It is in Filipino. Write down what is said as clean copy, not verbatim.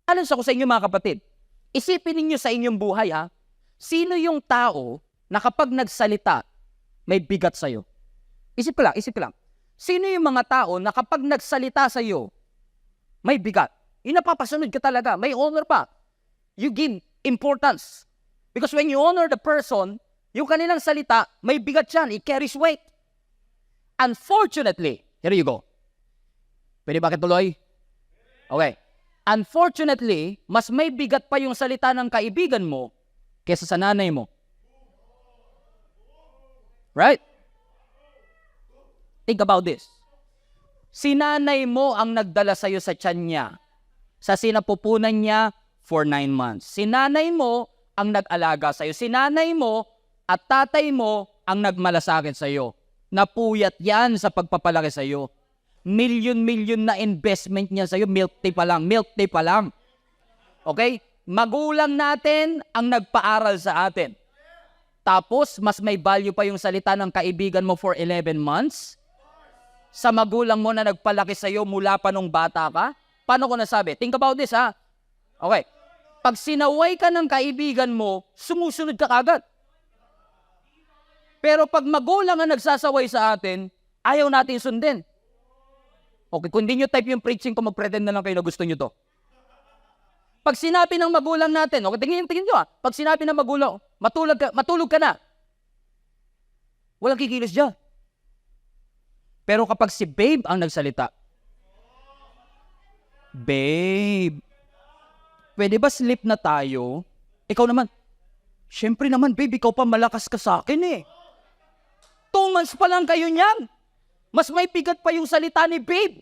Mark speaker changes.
Speaker 1: Alam ko sa inyo mga kapatid, isipin ninyo sa inyong buhay ha, sino yung tao na kapag nagsalita, may bigat sa'yo? Isip ko lang. Sino yung mga tao na kapag nagsalita sa'yo, may bigat? Yung napapasunod ka talaga, may honor pa. You give importance. Because when you honor the person, yung kanilang salita, may bigat yan. It carries weight. Unfortunately, here you go. Pwede ba kituloy? Okay. Unfortunately, mas may bigat pa yung salita ng kaibigan mo kaysa sa nanay mo. Right? Think about this. Si nanay mo ang nagdala sa'yo sa tiyan niya. Sa sinapupunan niya for 9 months. Si nanay mo ang nag-alaga sa'yo. Si nanay mo at tatay mo ang nagmalasakit sa'yo. Napuyat yan sa pagpapalaki sa'yo. Milyon-milyon na investment niya sa'yo. Milk tea pa lang. Okay? Magulang natin ang nagpaaral sa atin. Tapos, mas may value pa yung salita ng kaibigan mo for 11 months sa magulang mo na nagpalaki sa'yo mula pa nung bata ka. Paano ko nasabi? Think about this, ha? Okay. Pag sinaway ka ng kaibigan mo, sumusunod ka kagad. Pero pag magulang ang nagsasaway sa atin, ayaw natin sundin. Okay, kung hindi nyo type yung preaching ko, mag-pretend na lang kayo na gusto nyo to. Pag sinabi ng magulang natin, okay, tingin nyo ha, pag sinabi ng magulang, matulog ka na. Walang kikilos dyan. Pero kapag si babe ang nagsalita, babe, pwede ba sleep na tayo? Ikaw naman, syempre naman babe, ikaw pa malakas ka sa akin eh. 2 months pa lang kayo niyan. Mas may bigat pa yung salita ni babe